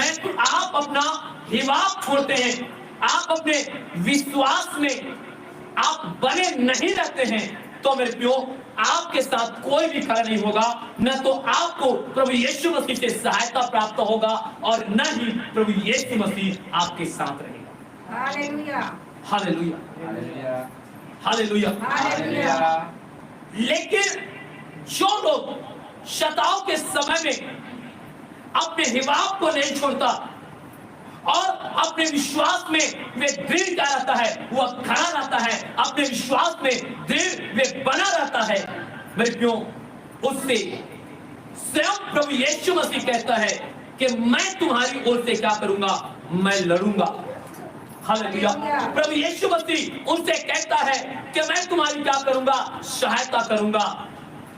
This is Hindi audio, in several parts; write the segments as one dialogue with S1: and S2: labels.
S1: समय आप अपना हिवाब छोड़ते हैं, आप अपने विश्वास में आप बने नहीं रहते हैं, तो मेरे प्रियो आपके साथ कोई भी खड़ा नहीं होगा। न तो आपको प्रभु यीशु मसीह से सहायता प्राप्त होगा और न ही प्रभु यीशु मसीह आपके साथ रहेगा।
S2: Hallelujah,
S1: hallelujah, hallelujah, hallelujah. लेकिन जो लोग शताओं के समय में अपने हिवाब को नहीं छोड़ता और अपने विश्वास में वे दृढ़ क्या रहता है, वह खड़ा रहता है, अपने विश्वास में दृढ़ वे बना रहता है, मेरे प्रियो उससे स्वयं प्रभु यीशु मसीह कहता है कि मैं तुम्हारी ओर से क्या करूंगा, मैं लड़ूंगा। हालेलुया। प्रभु यीशु मसीह उनसे कहता है कि मैं तुम्हारी क्या करूंगा, सहायता करूंगा।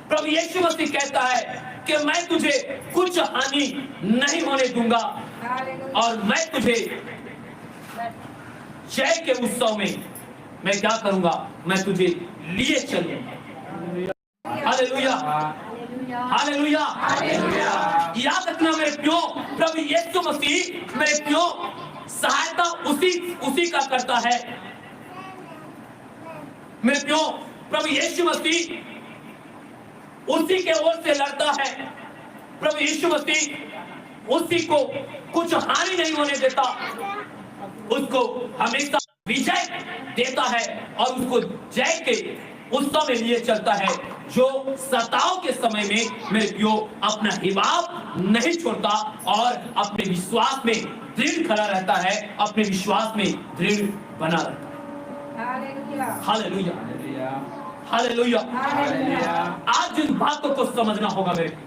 S1: प्रभु यीशु मसीह कहता है कि मैं तुझे कुछ हानि नहीं होने दूंगा और मैं तुझे जय के उत्सव में मैं क्या करूंगा, मैं तुझे लिए चलूंगा। Hallelujah, hallelujah, hallelujah. याद रखना मेरे प्रियो, प्रभु यीशु मसीह मेरे प्रियो सहायता उसी का करता है। मेरे प्रियो प्रभु यीशु मसीह उसी के ओर से लड़ता है। प्रभु यीशु मसीह उसी को कुछ हानि नहीं होने देता, उसको हमेशा विजय देता है और उसको जय के उत्सव में लिए चलता है, जो सताव के समय में मेरे प्रियो अपना हिवाब नहीं छोड़ता और अपने विश्वास में दृढ़ खड़ा रहता है, अपने विश्वास में दृढ़ बना रहता है। Hallelujah, hallelujah, hallelujah. आज इन बातों को समझना होगा मेरे,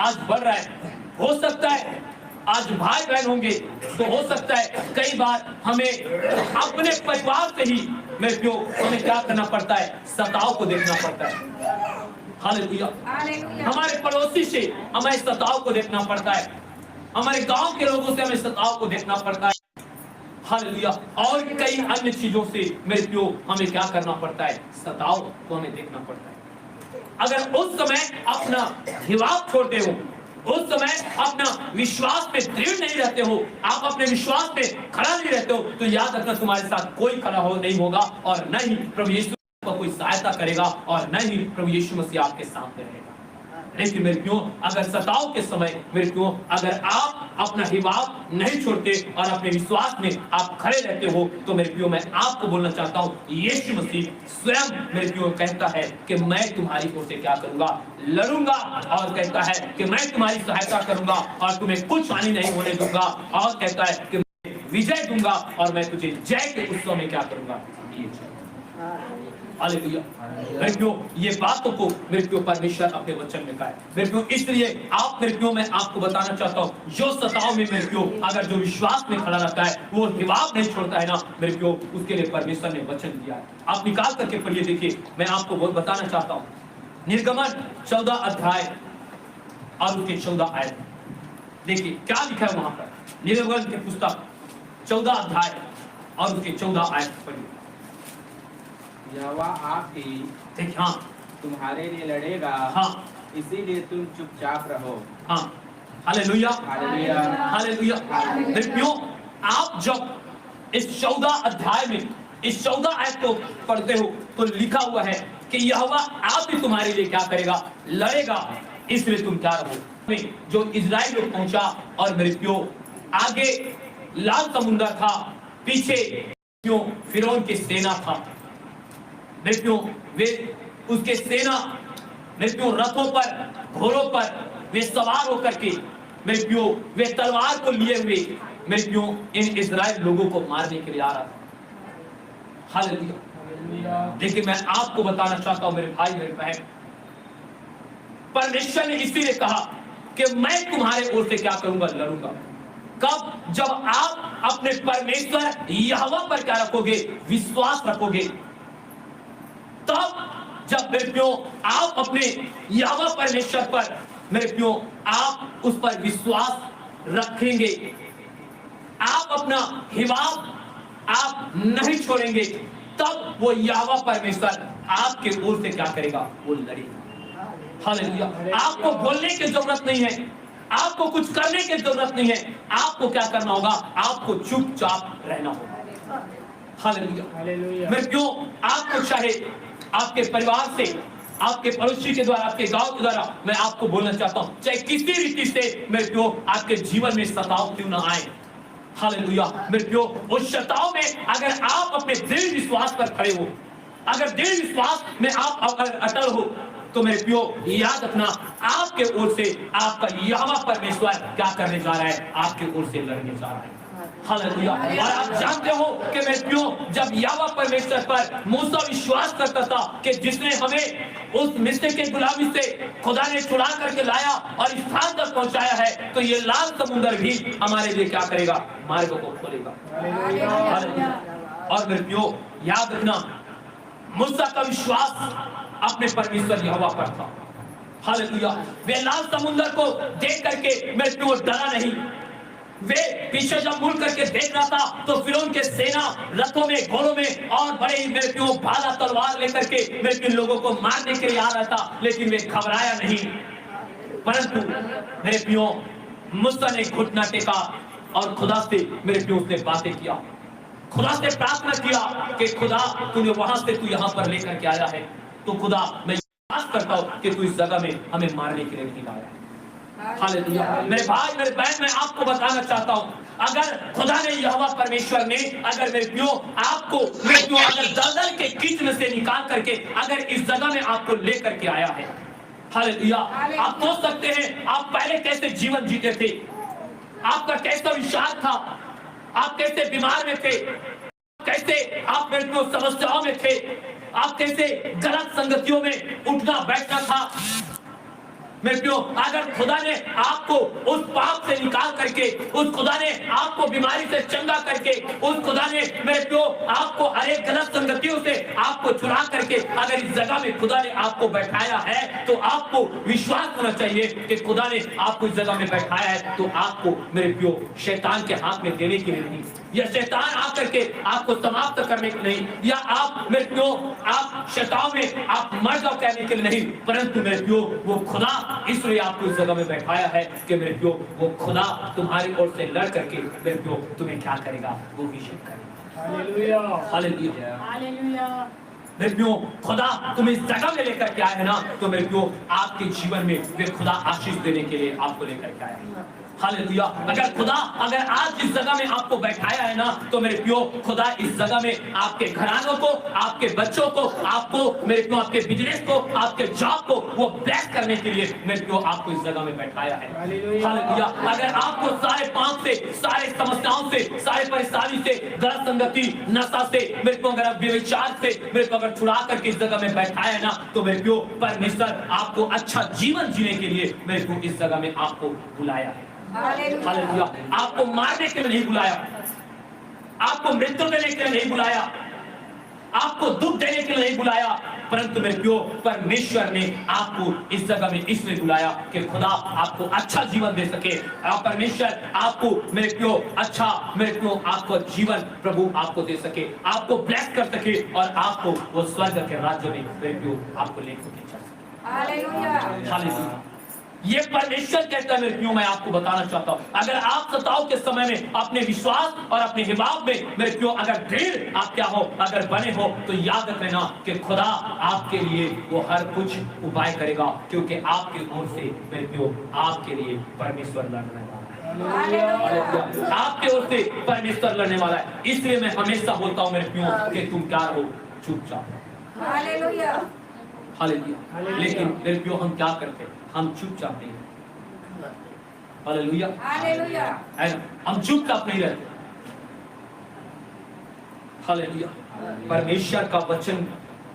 S1: आज बढ़ रहा है, हो सकता है आज भाई बहन होंगे तो हो सकता है कई बार हमें अपने परिवार से ही मेरे प्रियो हमें क्या करना पड़ता है, सताव को देखना पड़ता है। हालेलुया। हमारे पड़ोसी से हमें सताव को देखना पड़ता है, हमारे गांव के लोगों से हमें सताव को देखना पड़ता है। हालेलुया। और कई अन्य चीजों से मेरे प्रियो हमें क्या करना पड़ता है, सताव को हमें देखना पड़ता है। अगर उस समय अपना हिवाब छोड़ते हो, उस समय अपना विश्वास पे दृढ़ नहीं रहते हो, आप अपने विश्वास पे खड़ा नहीं रहते हो, तो याद रखना तुम्हारे साथ कोई खड़ा हो नहीं होगा और न ही प्रभु यीशु को कोई सहायता करेगा और न ही प्रभु यीशु मसीह आपके साथ रहेगा। लेकिन मेरे प्रियो अगर सताव के समय मेरे प्रियो अगर आप अपना हिवाब नहीं छोड़ते और अपने विश्वास में आप खड़े रहते हो, तो मेरे प्रियो मैं आपको बोलना चाहता हूँ, यीशु मसीह स्वयं मेरे प्रियो कहता है कि मैं तुम्हारी ओर से क्या करूंगा, लड़ूंगा, और कहता है कि मैं तुम्हारी सहायता करूंगा और तुम्हें कुछ हानि नहीं होने दूंगा, और कहता है कि मैं विजय दूंगा और मैं तुझे जय के उत्सव में क्या करूंगा। हालेलुया। मेरे प्रियो ये बातों को मेरे प्रियो परमेश्वर अपने वचन में कहा है। मेरे प्रियो इसलिए आप मेरे प्रियो मैं आपको बताना चाहता हूँ, जो सताव में मेरे प्रियो अगर जो विश्वास में खड़ा रहता है, वो हिवाब नहीं छोड़ता है ना मेरे प्रियो, उसके लिए परमेश्वर ने वचन दिया है। आप निकाल करके पढ़िए, देखिए मैं आपको बहुत बताना चाहता हूँ। निर्गमन 14 अध्याय और उसके 14 आयत, देखिए क्या लिखा है वहां पर। निर्गमन की पुस्तक 14 अध्याय और उसके 14 आयत पढ़िए।
S3: यहोवा आप ही
S1: देखिए, हाँ
S3: तुम्हारे लिए लड़ेगा,
S1: हाँ
S3: इसीलिए तुम चुपचाप रहो।
S1: हाँ, हालेलुया,
S3: हालेलुया,
S1: हालेलुया। देखियो आप जब इस 14 अध्याय में इस 14 आयत को पढ़ते हो तो लिखा हुआ है कि यहोवा आप ही तुम्हारे लिए क्या करेगा, लड़ेगा, इसलिए तुम क्या रहो। जो इजराइल लोग पहुंचा और मेरे प्रियो आगे लाल समुद्र था, पीछे क्यों फिरौन की सेना था। मेरे प्रियो वे उसके सेना मेरे प्रियो रथों पर, घोड़ों पर वे सवार होकर के मेरे प्रियो वे तलवार को लिए हुए मेरे प्रियो इन इजराइल लोगों को मारने के लिए आ रहा था। हालेलुया। देखिए मैं आपको बताना चाहता हूं मेरे भाई मेरे बहन, परमेश्वर ने इसीलिए कहा कि मैं तुम्हारे ओर से क्या करूंगा, लड़ूंगा। कब? जब आप अपने परमेश्वर यहोवा पर क्या रखोगे, विश्वास रखोगे। तब जब मेरे प्रियो आप अपने यहोवा परमेश्वर पर मेरे प्रियो आप उस पर विश्वास रखेंगे, आप अपना हिवाब आप नहीं छोड़ेंगे, तब वो यहोवा परमेश्वर आपके ओर से क्या करेगा, वो लड़ेगा। हालेलुया। आपको बोलने की जरूरत नहीं है, आपको कुछ करने की जरूरत नहीं है। आपको क्या करना होगा? आपको चुपचाप रहना होगा। हालेलुया। मैं क्यों आपको चाहे आपके परिवार से, आपके पड़ोसी के द्वारा, आपके गांव के द्वारा मैं आपको बोलना चाहता हूं, चाहे किसी रीति से मैं क्यों आपके जीवन में सताव क्यों ना आए। हालेलुया। मेरे क्यों उस सताव में अगर आप अपने दृढ़ विश्वास पर खड़े हो, अगर दृढ़ विश्वास में आप अगर अटल हो, तो मेरे प्यो याद रखना, आपके ओर से आपका यहोवा परमेश्वर क्या करने जा रहा है? आपके ओर से लड़ने जा रहा है। हालेलुया। और आप जानते हो कि मेरे प्यो, जब यहोवा परमेश्वर पर मूसा विश्वास करता था कि जिसने हमें उस मिस्र के गुलामी से खुदा ने छुड़ा करके लाया और इस स्थान तक पहुंचाया है, तो ये लाल समुद्र भी हमारे लिए क्या करेगा? मार्ग को खोलेगा। हालेलुया। और मेरे प्यो याद रखना, मूसा का विश्वास अपने परमेश्वर यहोवा पर था। हालेलुया। वे लाल समुद्र को देख करके मेरे प्यो डरा नहीं। वे पीछे जब मुड़ करके देख रहा था तो फिरौन के सेना रथों में, घोड़ों में और बड़े ही मेरे प्यो भाला तलवार लेकर के मेरे प्यो लोगों को मारने के लिए आ रहा था, लेकिन वे घबराया नहीं। परंतु मेरे प्यो मूसा ने घुटना टेका और खुदा से मेरे प्यो उसने बातें किया, खुदा से प्रार्थना किया कि खुदा तूने वहां से तू यहाँ पर लेकर के आया है, तो खुदा मैं विश्वास करता हूँ कि तू इस जगह में हमें मारने के लिए नहीं लाया है। हालेलुया। मेरे भाई, मेरे बहन, मैं आपको बताना चाहता हूँ, अगर खुदा ने, यहोवा परमेश्वर ने अगर मेरे प्यो आपको मेरे प्यो अगर दलदल के कीच में से निकाल करके अगर इस जगह में आपको लेकर के आया है, हालेलुया, आप सोच सकते हैं आप पहले कैसे जीवन जीते थे, आपका कैसा विश्वास था, आप कैसे बीमार में थे, कैसे आप मेरे प्यो समस्याओं में थे, आप कैसे गलत संगतियों में उठना बैठना था। मेरे प्यो अगर खुदा ने आपको उस पाप से निकाल करके, उस खुदा ने आपको बीमारी से चंगा करके, उस खुदा ने मेरे प्यो आपको अनेक गलत संगतियों से आपको छुड़ा करके अगर इस जगह में खुदा ने आपको बैठाया है, तो आपको विश्वास होना चाहिए कि खुदा ने आपको इस जगह में बैठाया है, तो आपको मेरे प्यो शैतान के हाथ में देने के लिए नहीं, या शैतान आकर के आपको समाप्त करने के नहीं, या आप मेरे प्यो आप शैतान में आप मर जाओ कहने के लिए नहीं, परंतु मेरे प्यो वो खुदा इसलिए आपको इस जगह में बैठाया है कि मेरे प्यो वो खुदा तुम्हारी ओर से लड़ करके मेरे प्यो तुम्हें क्या करेगा? वो विजय करेगा। हालेलुया। हालेलुया। हालेलुया। मेरे प्यो खुदा तुम्हें इस जगह में लेकर के आया है ना, तो मेरे प्यो आपके जीवन में वे खुदा आशीष देने के लिए आपको लेकर के आया है। हालेलुया। अगर खुदा अगर आज इस जगह में आपको बैठाया है ना, तो मेरे प्यो खुदा इस जगह में आपके घरानों को, आपके बच्चों को, आपको मेरे प्यो आपके बिजनेस को, आपके जॉब को वो ब्लेस करने के लिए मेरे प्यो आपको इस जगह में बैठाया है। हालेलुया। अगर आपको सारे पाप से, सारे समस्याओं से, सारे परेशानी से, गलत संगति, नशा से, मेरे प्यो अगर व्यभिचार से मेरे प्यो अगर छुड़ा करके इस जगह में बैठाया है ना, तो मेरे प्यो परमेश्वर आपको अच्छा जीवन जीने के लिए मेरे प्यो इस जगह में आपको बुलाया है। हालेलुया। आपको मारने के लिए नहीं बुलाया, आपको मृत्यु देने के लिए नहीं बुलाया, आपको दुख देने के लिए नहीं बुलाया, परंतु मेरे प्यो परमेश्वर ने आपको इस जगह में इसलिए बुलाया कि खुदा आपको अच्छा जीवन दे सके। परमेश्वर आपको मेरे प्यो अच्छा मेरे प्यो आपको जीवन प्रभु आपको दे सके, आपको ब्लेस कर सके और आपको वो स्वर्ग के राज्य में मेरे प्यो आपको लेकर चल सके। हालेलुया। हालेलुया। ये परमेश्वर कहता है मेरे प्यो, मैं आपको बताना चाहता हूँ, अगर आप सताव के समय में अपने विश्वास और अपने हिबाब में मेरे प्यो अगर दृढ़ आप क्या हो अगर बने हो, तो याद रखना कि खुदा आपके लिए वो हर कुछ उपाय करेगा, क्योंकि आपके ओर से मेरे प्यो आपके लिए परमेश्वर लड़ने वाला है। आपके ओर से परमेश्वर लड़ने वाला है। इसलिए मैं हमेशा बोलता हूँ मेरे प्यो कि तुम क्या हो, चुपचाप। हालेलुया। हालेलुया। लेकिन मेरे प्यो हम क्या करते हैं? हम चुपचाप नहीं रहते। हालेलुया। हालेलुया। है ना, हम चुपचाप नहीं रहते। हालेलुया। परमेश्वर का वचन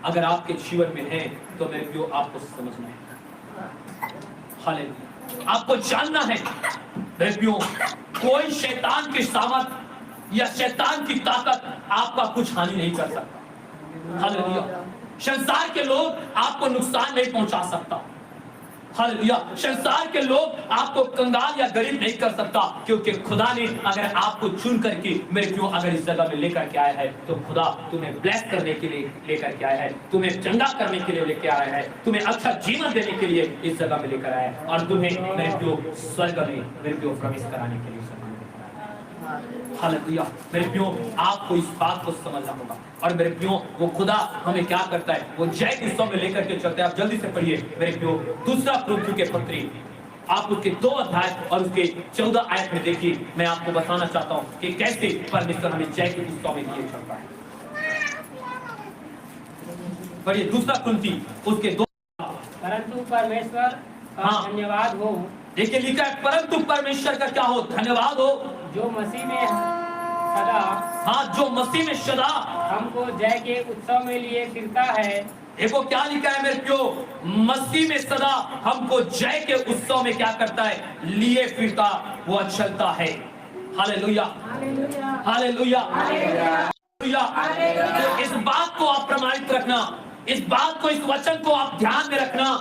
S1: अगर आपके जीवन में है तो मेरे प्यो आपको समझना है। हालेलुया। आपको जानना है मेरे प्यो, कोई शैतान की सामर्थ या शैतान की ताकत आपका कुछ हानि नहीं कर सकता। हालेलुया। संसार के लोग आपको नुकसान नहीं पहुंचा सकता। हालेलुया। संसार के लोग आपको कंगाल या गरीब नहीं कर सकता, क्योंकि खुदा ने अगर आपको चुन करके मेरे प्रियो अगर इस जगह में लेकर के आया है, तो खुदा तुम्हें ब्लेस करने के लिए लेकर के आया है, तुम्हें चंगा करने के लिए लेकर आया है, तुम्हें अच्छा जीवन देने के लिए इस जगह में लेकर आया है, और तुम्हें मेरे प्रियो स्वर्ग में मेरे प्रियो प्रवेश कराने के लिए हालेलुया। मेरे प्रियो आपको इस बात को समझना होगा। और मेरे प्रियो वो खुदा हमें क्या करता है, वो जय के उत्सव में लेकर के चलते हैं। आप जल्दी से पढ़िए मेरे प्रियो दूसरा कुरिन्थियों के पत्री, आप उसके 2 अध्याय और उसके 14 आयत में देखिए। मैं आपको बताना चाहता हूँ कि कैसे परमेश्वर हमें जय के उत्सव में लिए चलता है। पढ़िए दूसरा कुरिन्थी उसके 2।
S2: परंतु परमेश्वर का
S1: हाँ।
S2: धन्यवाद हो,
S1: देखिए लिखा है परंतु परमेश्वर का क्या हो, धन्यवाद हो,
S2: जो मसीह में सदा
S1: हाँ जो मसीह में सदा
S2: हमको जय के उत्सव में लिए फिरता है।
S1: देखो क्या लिखा है मेरे प्रियो, मसीह में सदा हमको जय के उत्सव में क्या करता है, लिए फिरता वो चलता है। Hallelujah hallelujah hallelujah. तो इस बात को आप प्रमाणित रखना, इस बात को, इस वचन को आप ध्यान में रखना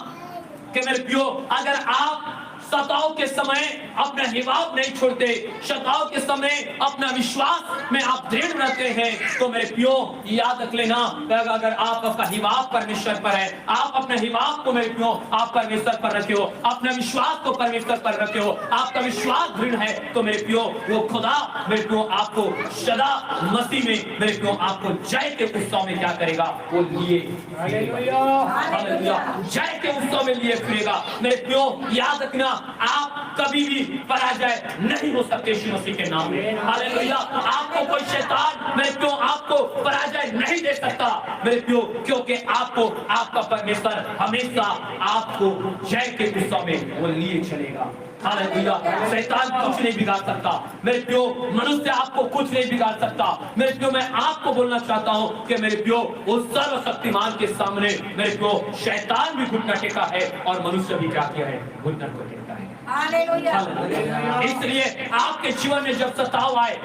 S1: कि मेरे प्रियो अगर आप सताव के समय अपना हिवाब नहीं छोड़ते, सताव के समय अपना विश्वास में आप दृढ़ रहते हैं, तो मेरे प्रियो याद रख लेना अगर आप आपका हिवाब परमेश्वर पर है, आप अपने हिवाब को मेरे प्रियो आप परमेश्वर पर रखे हो, अपने विश्वास को परमेश्वर पर रखे हो, आपका विश्वास दृढ़ है, तो मेरे प्रियो वो खुदा मेरे प्रियो आपको सदा मसीह में मेरे प्रियो आपको जय के उत्सव में क्या करेगा, वो लिए
S2: हालेलुया
S1: हालेलुया, जय के उत्सव में लिए फिरेगा। मेरे प्रियो याद रखना आप कभी भी पराजय नहीं हो सकते यीशु मसीह के नाम में। हालेलुया। आपको कोई शैतान मेरे प्रियो आपको पराजय नहीं दे सकता मेरे प्रियो, क्योंकि आपको आपका परमेश्वर हमेशा आपको जय के उत्सव में वो लिए चलेगा। हालेलुया। शैतान कुछ नहीं बिगाड़ सकता मेरे प्रियो, मनुष्य आपको कुछ नहीं बिगाड़ सकता मेरे प्रियो। मैं आपको बोलना चाहता हूँ कि मेरे प्रियो उस सर्वशक्तिमान के सामने मेरे प्रियो शैतान भी घुटना टेका है और मनुष्य भी क्या किया है, घुटना को टेका है। हालेलुया। इसलिए आपके जीवन में जब सताव आए,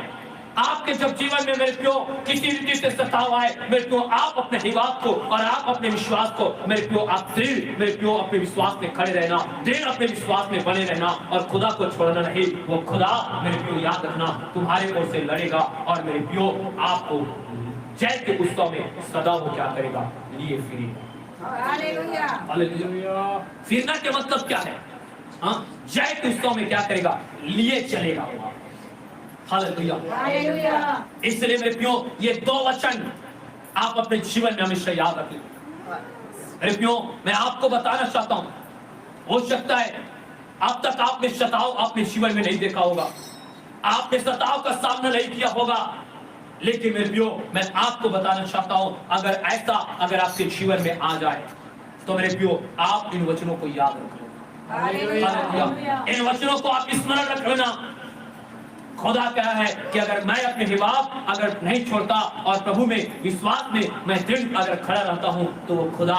S1: आपके जब जीवन में मेरे प्रियो किसी रीति से सताव आए मेरे प्रियो, आप अपने हिवाब को और आप अपने विश्वास को मेरे प्रियो आप दृढ़ मेरे प्रियो अपने विश्वास में खड़े रहना, दृढ़ अपने विश्वास में बने रहना और खुदा को छोड़ना नहीं। वो खुदा मेरे प्रियो याद रखना तुम्हारे ओर से लड़ेगा और मेरे प्रियो आपको जय के उत्सव में सदा वो क्या करेगा, लिए फिरेगा। हालेलुया। फिरना के मतलब क्या है, हाँ जय के उत्सव में क्या करेगा, लिए चलेगा। हालेलुया। इसलिए मेरे प्रियो ये 2 वचन आप अपने जीवन में हमेशा याद रखें। मेरे प्रियो मैं आपको बताना चाहता हूं, हो सकता है अब तक आपने सताव अपने जीवन में नहीं देखा होगा, आपने सताव का सामना नहीं किया होगा, लेकिन मेरे प्रियो मैं आपको बताना चाहता हूं अगर ऐसा अगर आपके जीवन में आ जाए तो मेरे प्रियो आप इन वचनों को याद रख लेना। इन वचनों को आप स्मरण रख लेना। खुदा कहा है कि अगर मैं अपने हिवाब अगर नहीं छोड़ता और प्रभु में विश्वास में मैं दृढ़ अगर खड़ा रहता हूं, तो वो खुदा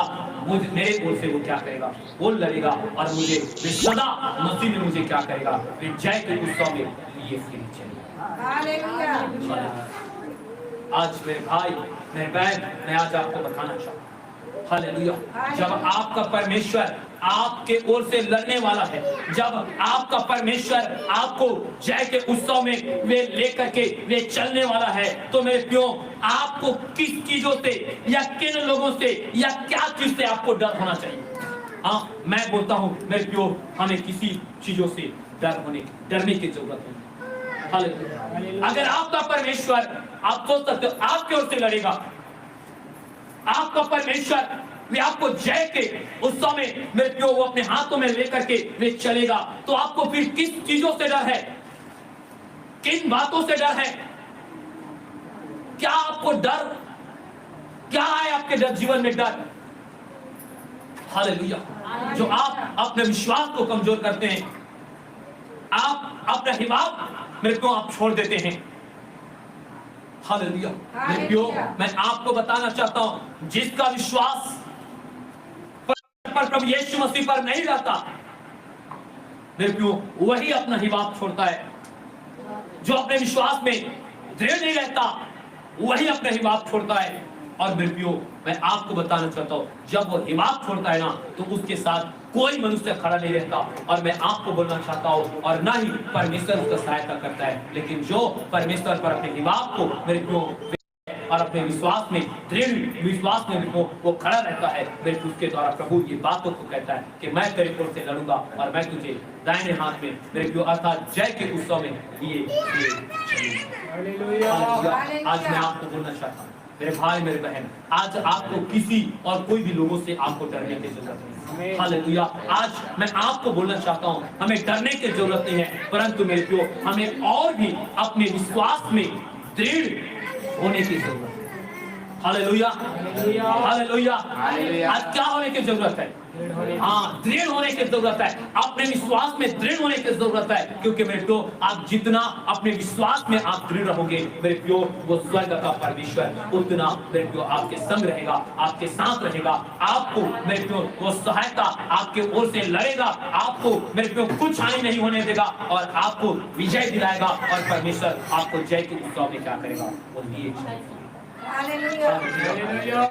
S1: मुझे मेरे ओर से वो क्या करेगा, वो लड़ेगा और मुझे सदा मसीह में मुझे क्या करेगा, जय के उत्सव में लिए चलेगा। आज मेरे भाई मेरे बहन मैं आज आपको बताना चाहता हूँ, हालेलुया, जब आपका परमेश्वर आपके ओर से लड़ने वाला है, जब आपका परमेश्वर आपको जय के उत्सव में वे लेकर के वे चलने वाला है, तो मेरे प्रियो आपको किस चीजों से या किन लोगों से या क्या चीज से आपको डर होना चाहिए। हाँ मैं बोलता हूँ मेरे प्रियो हमें किसी चीजों से डरने की जरूरत नहीं। हालेलुया। अगर आपका परमेश्वर आप सोच सकते हो आपकी ओर से लड़ेगा, आपका परमेश्वर वे आपको जय के उत्सव में मेरे प्रियो वो अपने हाथों में लेकर के वे चलेगा, तो आपको फिर किस चीजों से डर है, किन बातों से डर है, क्या आपको डर, क्या है आपके डर जीवन में डर। हालेलुया। जो आप अपने विश्वास को कमजोर करते हैं, आप अपना हिवाब मेरे को आप छोड़ देते हैं। हालेलुया। मेरे प्रियो मैं आपको बताना चाहता हूं जिसका विश्वास पर प्रभु यीशु मसीह पर नहीं रहता मेरे प्रियो वही अपना हिवाब छोड़ता है। जो अपने विश्वास में दृढ़ नहीं रहता वही अपना हिवाब छोड़ता है। और मेरे प्रियो मैं आपको बताना चाहता हूं जब वो हिवाब छोड़ता है ना, तो उसके साथ कोई मनुष्य खड़ा नहीं रहता। और मैं आपको बोलना चाहता हूँ, और ना ही परमेश्वर उसका सहायता करता है, लेकिन जो परमेश्वर पर अपने हिवाब को मेरे को और अपने विश्वास में, दृढ़ विश्वास में वो खड़ा रहता है, मेरे को उसके द्वारा प्रभु ये बातों को कहता है कि मैं तेरे ओर से लड़ूंगा और मैं तुझे दाहिने हाथ में मेरे को अर्थात जय के उत्सव में लिए
S2: हालेलुया।
S1: आज मैं आपको बोलना चाहता हूँ मेरे भाई मेरे बहन, आज आपको किसी और कोई भी लोगों से आपको डरने की जरूरत नहीं। हालेलुया। आज मैं आपको बोलना चाहता हूँ हमें डरने की जरूरत नहीं है, परंतु मेरे को हमें और भी अपने विश्वास में दृढ़ होने की जरूरत है। Hallelujah, hallelujah. आज क्या होने की जरूरत है? हाँ, दृढ़ होने की जरूरत है। अपने विश्वास में दृढ़ होने की जरूरत है, क्योंकि मेरे को आप जितना अपने विश्वास में आप दृढ़ रहोगे मेरे को वो स्वर्ग का परमेश्वर उतना मेरे को आपके संग रहेगा, आपके साथ रहेगा। आपको मेरे को वो सहायता आपके ओर से लड़ेगा, आपको मेरे को कुछ हानि नहीं होने देगा और आपको विजय दिलाएगा। और परमेश्वर आपको जय के उत्सव में क्या करेगा? वो लिए
S4: हालेलुया।
S2: हालेलुया।